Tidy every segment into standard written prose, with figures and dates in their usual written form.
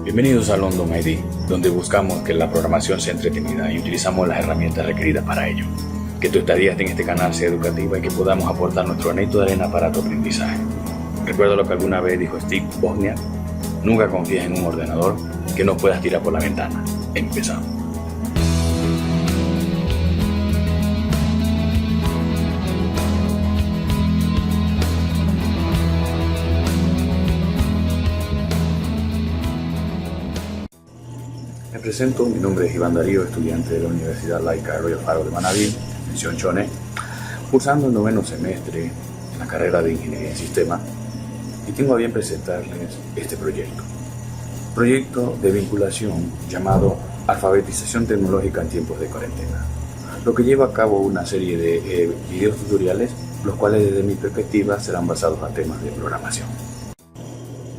Bienvenidos a London ID, donde buscamos que la programación sea entretenida y utilizamos las herramientas requeridas para ello. Que tu estadía en este canal sea educativa y que podamos aportar nuestro granito de arena para tu aprendizaje. Recuerda lo que alguna vez dijo Steve Wozniak: nunca confíes en un ordenador que no puedas tirar por la ventana. Empezamos. Me presento, mi nombre es Iván Darío, estudiante de la Universidad Laica Royal Faro de Manabí, misión Chone, cursando el 9º semestre en la carrera de Ingeniería en Sistemas, y tengo a bien presentarles este proyecto de vinculación llamado Alfabetización Tecnológica en Tiempos de Cuarentena, lo que lleva a cabo una serie de videos tutoriales, los cuales desde mi perspectiva serán basados a temas de programación.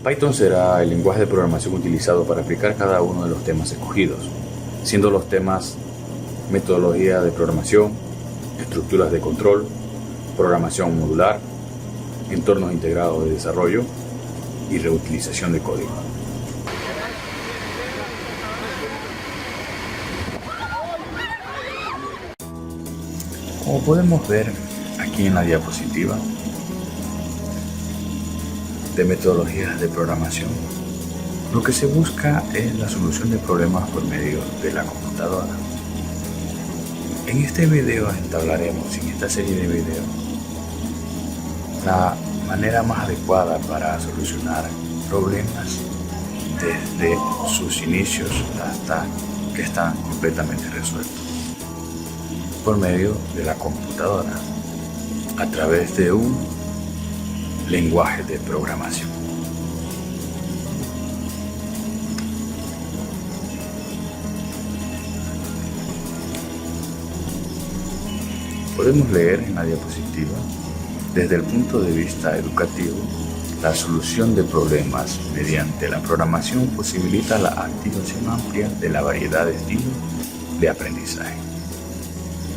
Python será el lenguaje de programación utilizado para aplicar cada uno de los temas escogidos, siendo los temas metodología de programación, estructuras de control, programación modular, entornos integrados de desarrollo y reutilización de código. Como podemos ver aquí en la diapositiva, de metodologías de programación, lo que se busca es la solución de problemas por medio de la computadora. En este video entablaremos, en esta serie de videos, la manera más adecuada para solucionar problemas desde sus inicios hasta que están completamente resueltos por medio de la computadora a través de un lenguaje de programación. Podemos leer en la diapositiva, desde el punto de vista educativo, la solución de problemas mediante la programación posibilita la activación amplia de la variedad de estilos de aprendizaje,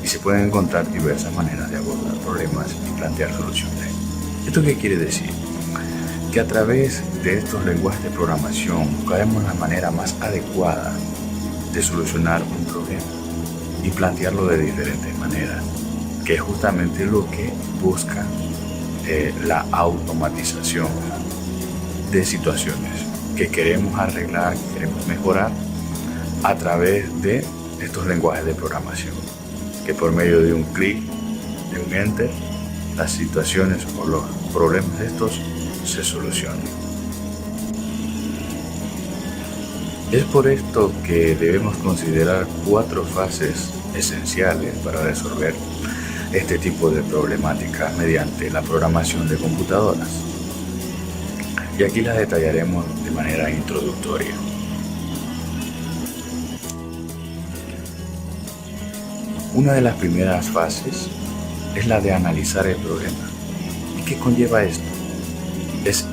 y se pueden encontrar diversas maneras de abordar problemas y plantear soluciones. ¿Esto qué quiere decir? Que a través de estos lenguajes de programación buscaremos la manera más adecuada de solucionar un problema y plantearlo de diferentes maneras, que es justamente lo que busca la automatización de situaciones que queremos arreglar, que queremos mejorar a través de estos lenguajes de programación, que por medio de un clic, de un enter, las situaciones o los problemas de estos se solucionan. Es por esto que debemos considerar 4 fases esenciales para resolver este tipo de problemática mediante la programación de computadoras. Y aquí las detallaremos de manera introductoria. Una de las primeras fases es la de analizar el problema. ¿Y qué conlleva esto? Es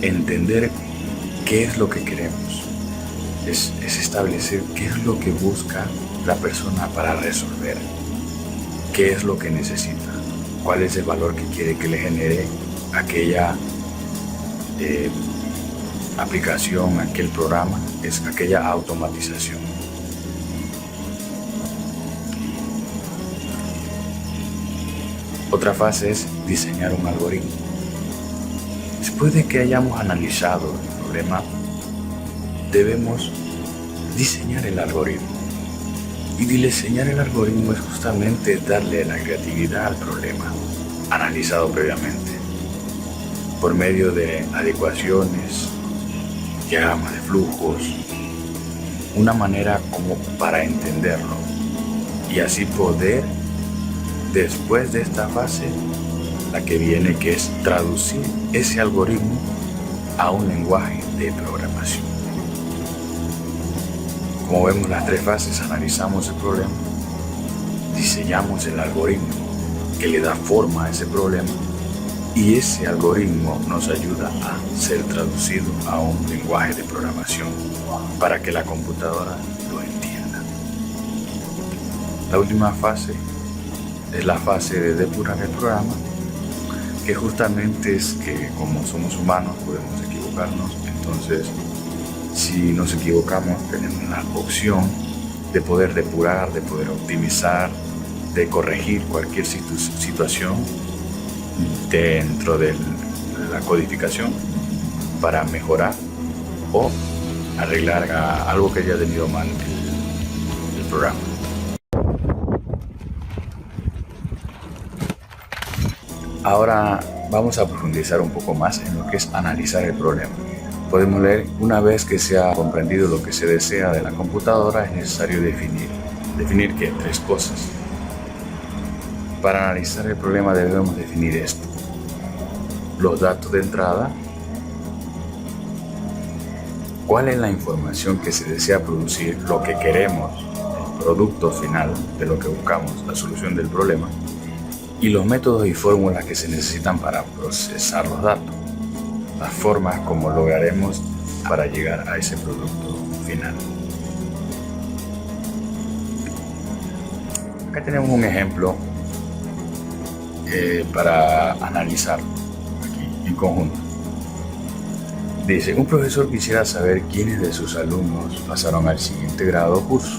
entender qué es lo que queremos. Es establecer qué es lo que busca la persona para resolver. ¿Qué es lo que necesita? ¿Cuál es el valor que quiere que le genere aquella aplicación, aquel programa? Es aquella automatización. Otra fase es diseñar un algoritmo. Después de que hayamos analizado el problema, debemos diseñar el algoritmo. Y diseñar el algoritmo es justamente darle la creatividad al problema, analizado previamente, por medio de adecuaciones, diagramas de flujos, una manera como para entenderlo y así poder, después de esta fase, la que viene, que es traducir ese algoritmo a un lenguaje de programación. Como vemos, las 3 fases: analizamos el problema, diseñamos el algoritmo que le da forma a ese problema, y ese algoritmo nos ayuda a ser traducido a un lenguaje de programación para que la computadora lo entienda. La última fase es la fase de depurar el programa, que justamente es que como somos humanos podemos equivocarnos, entonces Si nos equivocamos, tenemos la opción de poder depurar, de poder optimizar, de corregir cualquier situación dentro de la codificación para mejorar o arreglar algo que haya tenido mal el programa. Ahora vamos a profundizar un poco más en lo que es analizar el problema. Podemos leer: una vez que se ha comprendido lo que se desea de la computadora, es necesario definir. ¿Definir qué? 3 cosas. Para analizar el problema debemos definir esto: los datos de entrada, cuál es la información que se desea producir, lo que queremos, el producto final de lo que buscamos, la solución del problema, y los métodos y fórmulas que se necesitan para procesar los datos, las formas como lograremos para llegar a ese producto final. Acá tenemos un ejemplo para analizar aquí en conjunto. Dice: un profesor quisiera saber quiénes de sus alumnos pasaron al siguiente grado o curso,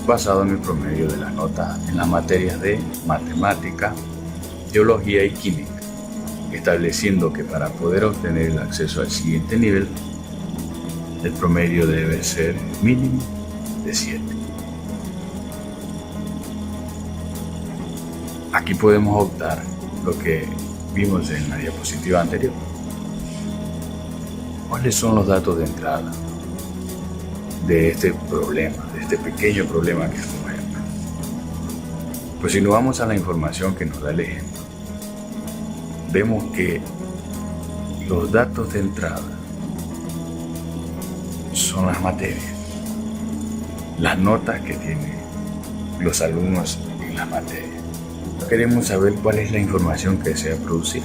basado en el promedio de las notas en las materias de matemática, biología y química, estableciendo que para poder obtener el acceso al siguiente nivel, el promedio debe ser mínimo de 7. Aquí podemos optar lo que vimos en la diapositiva anterior. ¿Cuáles son los datos de entrada de este problema, de este pequeño problema que es un ejemplo? Pues si nos vamos a la información que nos da el ejemplo, vemos que los datos de entrada son las materias, las notas que tienen los alumnos en las materias. Queremos saber cuál es la información que desea producir,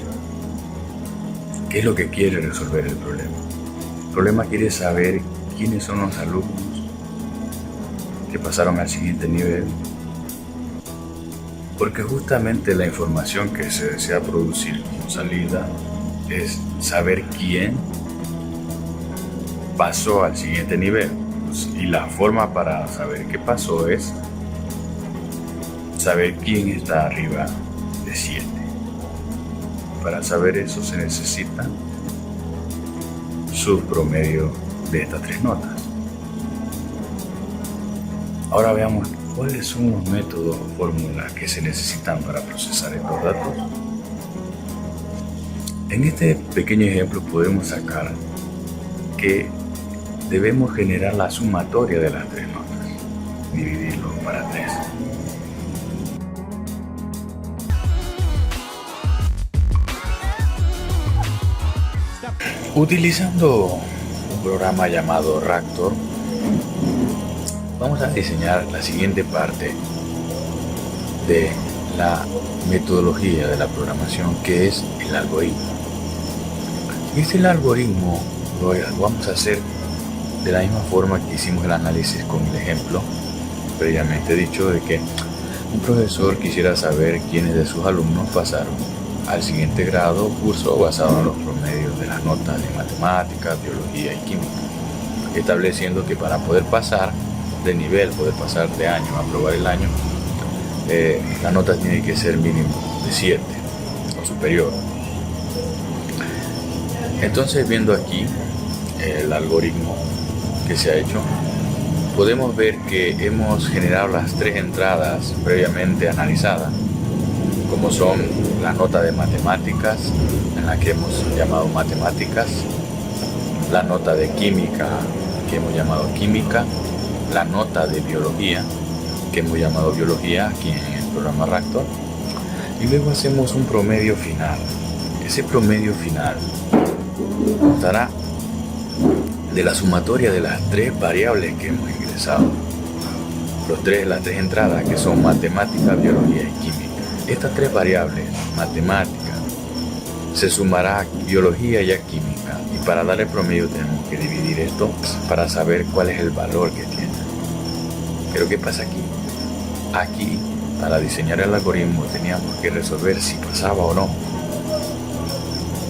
qué es lo que quiere resolver el problema. El problema quiere saber quiénes son los alumnos que pasaron al siguiente nivel, porque justamente la información que se desea producir como salida es saber quién pasó al siguiente nivel, y la forma para saber qué pasó es saber quién está arriba de 7. Para saber eso se necesita subpromedio de estas 3 notas. Ahora veamos cuáles son los métodos o fórmulas que se necesitan para procesar estos datos. En este pequeño ejemplo podemos sacar que debemos generar la sumatoria de las 3 notas, dividirlo para 3. Utilizando un programa llamado Raptor, vamos a diseñar la siguiente parte de la metodología de la programación, que es el algoritmo. Y este algoritmo lo vamos a hacer de la misma forma que hicimos el análisis con el ejemplo previamente dicho de que un profesor quisiera saber quiénes de sus alumnos pasaron al siguiente grado o curso basado en los promedios de las notas de matemáticas, biología y química, estableciendo que para poder pasar de nivel, poder pasar de año, aprobar el año, la nota tiene que ser mínimo de 7 o superior. Entonces, viendo aquí el algoritmo que se ha hecho, podemos ver que hemos generado las 3 entradas previamente analizadas, como son la nota de matemáticas, en la que hemos llamado matemáticas, la nota de química, que hemos llamado química, la nota de biología, que hemos llamado biología aquí en el programa Raptor, y luego hacemos un promedio final. Ese promedio final nos dará de la sumatoria de las 3 variables que hemos ingresado, las 3 entradas, que son matemática, biología y química. Estas 3 variables, matemática, se sumará a biología y a química, y para dar el promedio tenemos que dividir esto para saber cuál es el valor que tiene. Pero ¿qué pasa aquí? Aquí, para diseñar el algoritmo, teníamos que resolver si pasaba o no,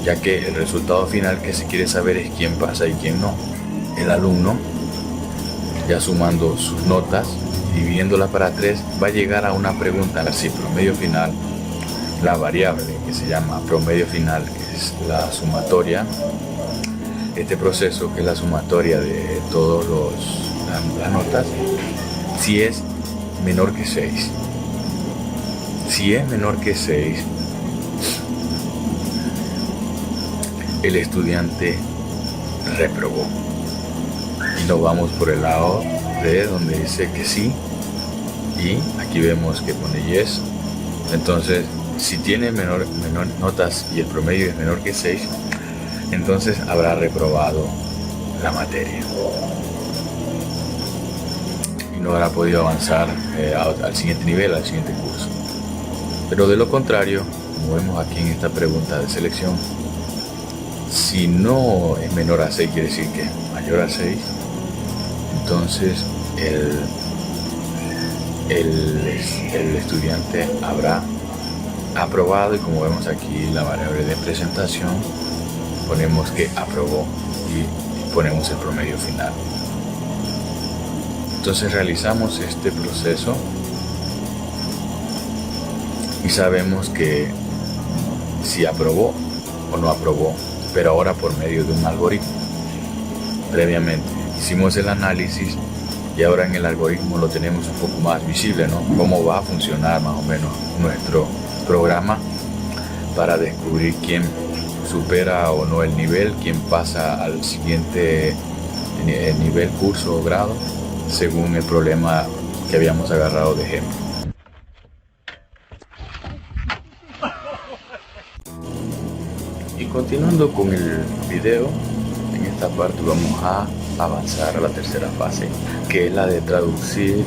ya que el resultado final que se quiere saber es quién pasa y quién no. el alumno, ya sumando sus notas, dividiéndolas para 3, va a llegar a una pregunta, así, promedio final, la variable que se llama promedio final, que es la sumatoria, este proceso que es la sumatoria de todas las notas, si es menor que 6. Si es menor que 6, el estudiante reprobó. Y nos vamos por el lado de donde dice que sí, y aquí vemos que pone yes. Entonces, si tiene menor notas y el promedio es menor que 6, entonces habrá reprobado la materia y no habrá podido avanzar al siguiente nivel, al siguiente curso. Pero de lo contrario, como vemos aquí en esta pregunta de selección, si no es menor a 6, quiere decir que es mayor a 6, entonces el estudiante habrá aprobado, y como vemos aquí la variable de presentación, ponemos que aprobó y ponemos el promedio final. Entonces realizamos este proceso y sabemos que si aprobó o no aprobó, pero ahora por medio de un algoritmo. Previamente hicimos el análisis y ahora en el algoritmo lo tenemos un poco más visible, ¿no? Cómo va a funcionar más o menos nuestro programa para descubrir quién supera o no el nivel, quién pasa al siguiente nivel, curso o grado, según el problema que habíamos agarrado de ejemplo. Y continuando con el video, en esta parte vamos a avanzar a la tercera fase, que es la de traducir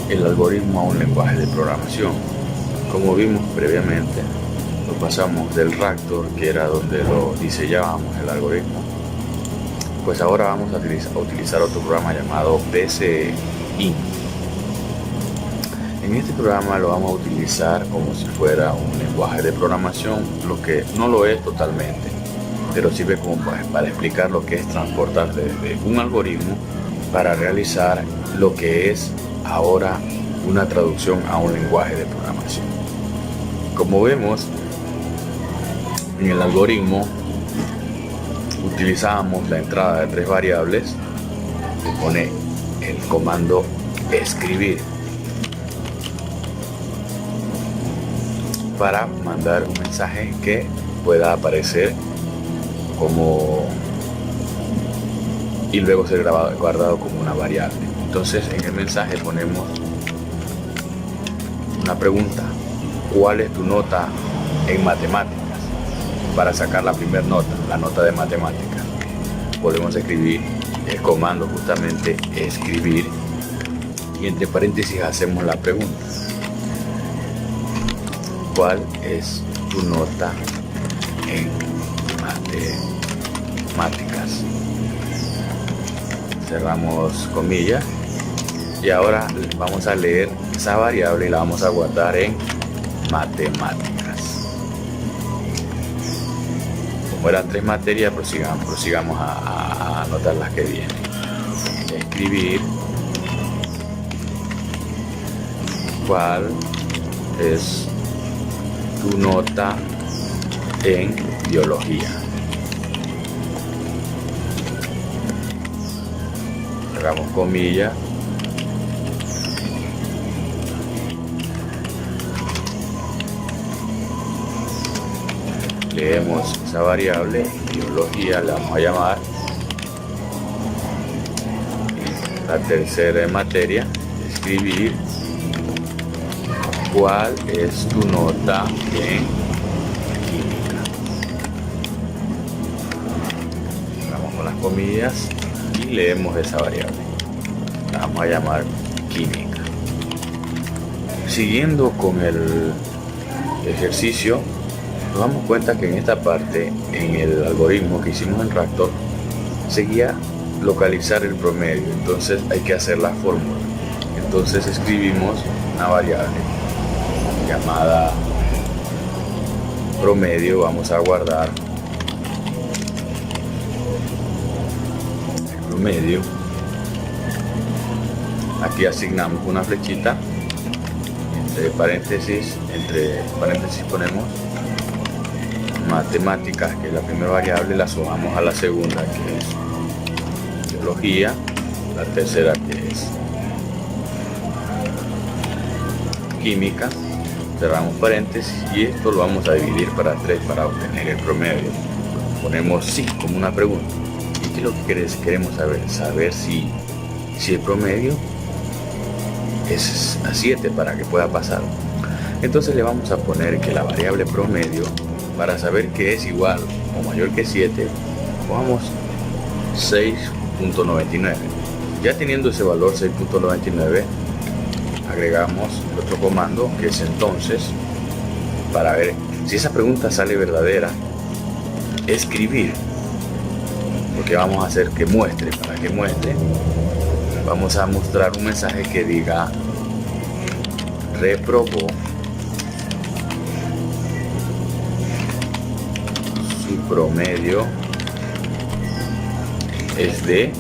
el algoritmo a un lenguaje de programación. Como vimos previamente, lo pasamos del Raptor, que era donde lo diseñábamos el algoritmo, pues ahora vamos a utilizar otro programa llamado PCInt. En este programa lo vamos a utilizar como si fuera un lenguaje de programación, lo que no lo es totalmente, pero sirve como para explicar lo que es transportar desde un algoritmo para realizar lo que es ahora una traducción a un lenguaje de programación. Como vemos, en el algoritmo utilizábamos la entrada de 3 variables que pone el comando escribir para mandar un mensaje que pueda aparecer como y luego ser guardado como una variable. Entonces en el mensaje ponemos una pregunta: ¿cuál es tu nota en matemáticas? Para sacar la primera nota, la nota de matemáticas, volvemos a escribir el comando justamente escribir y entre paréntesis hacemos la pregunta: ¿cuál es tu nota en matemáticas? Cerramos comillas y ahora vamos a leer esa variable y la vamos a guardar en matemáticas. Como eran 3 materias, prosigamos a anotar las que vienen. Escribir cuál es tu nota en biología. Cerramos comillas. Leemos esa variable, biología, la vamos a llamar. La tercera materia, escribir cuál es tu nota en química. Vamos con las comillas y leemos esa variable. La vamos a llamar química. Siguiendo con el ejercicio, nos damos cuenta que en esta parte, en el algoritmo que hicimos en Raptor, seguía localizar el promedio, entonces hay que hacer la fórmula. Entonces escribimos una variable llamada promedio, vamos a guardar el promedio, aquí asignamos una flechita, entre paréntesis ponemos matemáticas, que es la primera variable, la sumamos a la segunda, que es biología, la tercera, que es química, cerramos paréntesis, y esto lo vamos a dividir para 3 para obtener el promedio. Ponemos sí como una pregunta. ¿Y qué es lo que queremos saber? Saber si el promedio es a 7 para que pueda pasar. Entonces le vamos a poner que la variable promedio, para saber que es igual o mayor que 7, pongamos 6.99. Ya teniendo ese valor 6.99, agregamos otro comando, que es entonces, para ver si esa pregunta sale verdadera, escribir, porque vamos a hacer que muestre. Para que muestre, vamos a mostrar un mensaje que diga reprobó, su promedio es de,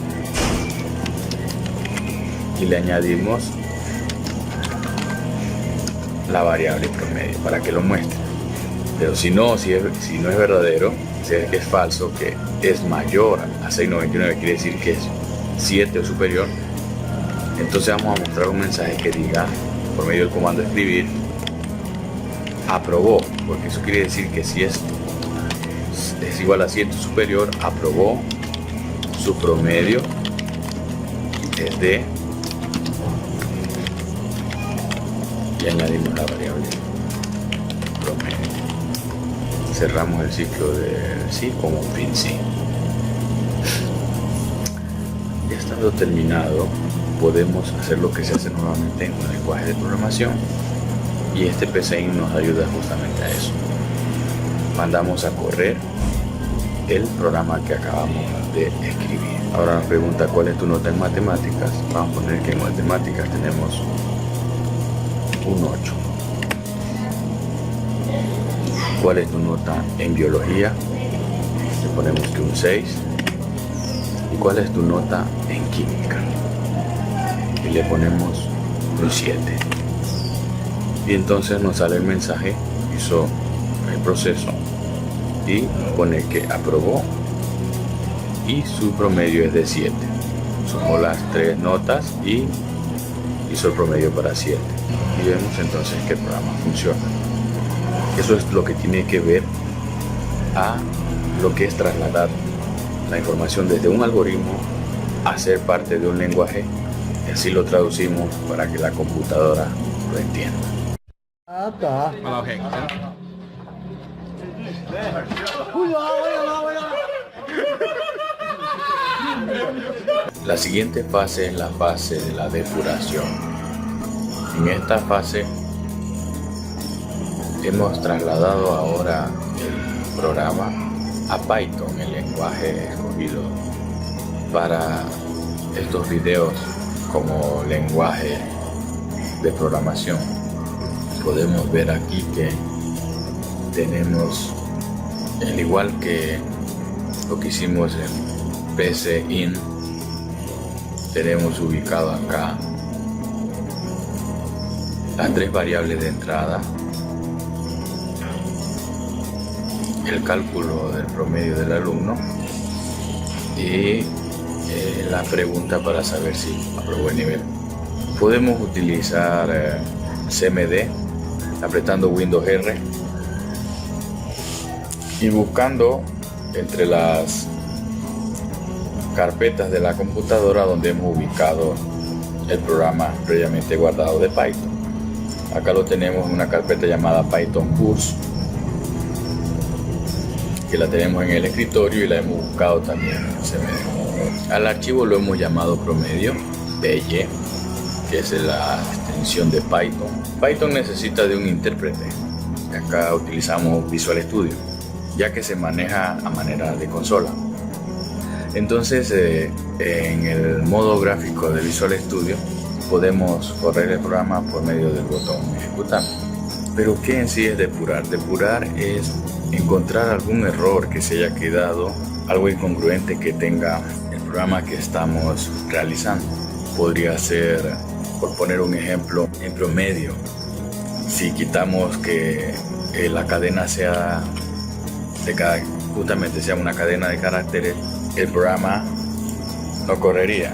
y le añadimos la variable promedio para que lo muestre. Pero si no es verdadero, si es que es falso, que es mayor a 6.99, quiere decir que es 7 o superior, entonces vamos a mostrar un mensaje que diga, por medio del comando escribir, aprobó, porque eso quiere decir que si es igual a 7 o superior, aprobó, su promedio es de, y añadimos la variable promedio. Cerramos el ciclo del sí como un fin sí. Ya estando terminado, podemos hacer lo que se hace normalmente en un lenguaje de programación, y este PCIN nos ayuda justamente a eso. Mandamos a correr el programa que acabamos de escribir. Ahora nos pregunta cuál es tu nota en matemáticas. Vamos a poner que en matemáticas tenemos un 8. ¿Cuál es tu nota en biología? Le ponemos que un 6. ¿Y cuál es tu nota en química? Y le ponemos un 7. Y entonces nos sale el mensaje, hizo el proceso y pone que aprobó y su promedio es de 7. Sumó las 3 notas y hizo el promedio para 7. Y vemos entonces que el programa funciona. Eso es lo que tiene que ver a lo que es trasladar la información desde un algoritmo a ser parte de un lenguaje, y así lo traducimos para que la computadora lo entienda. La siguiente fase es la fase de la depuración. En esta fase hemos trasladado ahora el programa a Python, el lenguaje escogido para estos videos como lenguaje de programación. Podemos ver aquí que tenemos, al igual que lo que hicimos en PCIN, tenemos ubicado acá las 3 variables de entrada, el cálculo del promedio del alumno y la pregunta para saber si aprobó el nivel. Podemos utilizar CMD apretando Windows R y buscando entre las carpetas de la computadora donde hemos ubicado el programa previamente guardado de Python. Acá lo tenemos en una carpeta llamada Python Course, que la tenemos en el escritorio y la hemos buscado también en CMD. Al archivo lo hemos llamado promedio, PY, que es la extensión de Python. Python necesita de un intérprete. Acá utilizamos Visual Studio, ya que se maneja a manera de consola. Entonces, en el modo gráfico de Visual Studio podemos correr el programa por medio del botón ejecutar. Pero ¿qué en sí es depurar? Depurar es encontrar algún error que se haya quedado, algo incongruente que tenga el programa que estamos realizando. Podría ser, por poner un ejemplo, en promedio, si quitamos que la cadena sea justamente sea una cadena de caracteres, el programa no correría.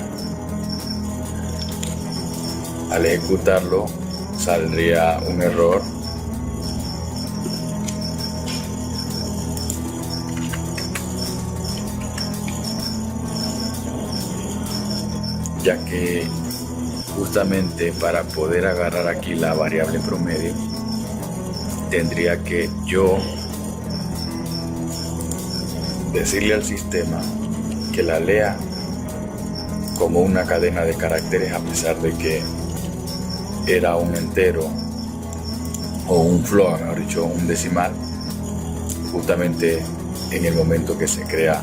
Al ejecutarlo saldría un error ya que justamente para poder agarrar aquí la variable promedio tendría que yo decirle al sistema que la lea como una cadena de caracteres, a pesar de que era un entero o un float, mejor dicho, un decimal, justamente en el momento que se crea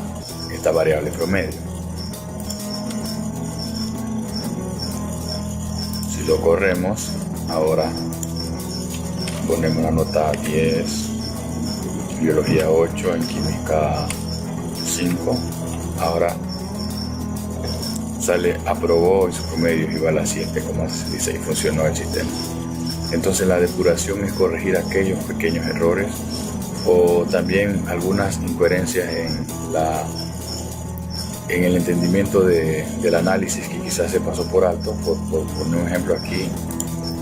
esta variable promedio. Si lo corremos, ahora ponemos la nota 10, biología 8, en química 5, ahora sale aprobó y su promedio es igual a 7,16 y funcionó el sistema. Entonces la depuración es corregir aquellos pequeños errores o también algunas incoherencias en el entendimiento del análisis que quizás se pasó por alto. Por un ejemplo, aquí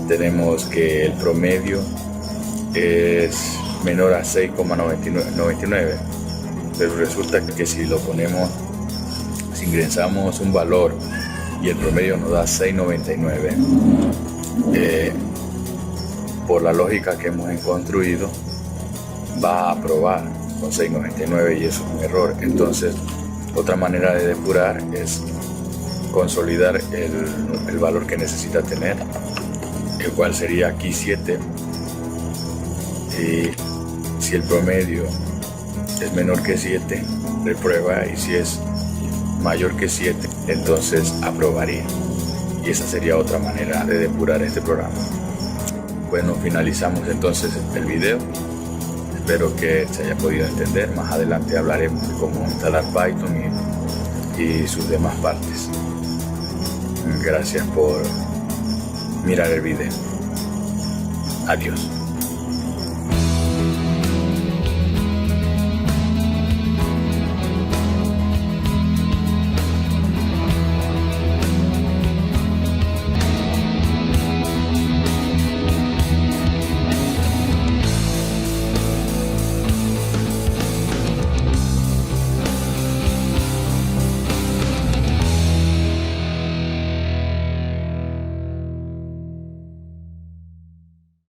tenemos que el promedio es menor a 6,99, pero resulta que si ingresamos un valor y el promedio nos da 6,99, por la lógica que hemos construido, va a aprobar con 6,99 y eso es un error. Entonces, otra manera de depurar es consolidar el valor que necesita tener, el cual sería aquí 7. Y si el promedio es menor que 7, reprueba, y si es mayor que 7, entonces aprobaría. Y esa sería otra manera de depurar este programa. Bueno, finalizamos entonces el video. Espero que se haya podido entender. Más adelante hablaremos de cómo instalar Python y sus demás partes. Gracias por mirar el video. Adiós.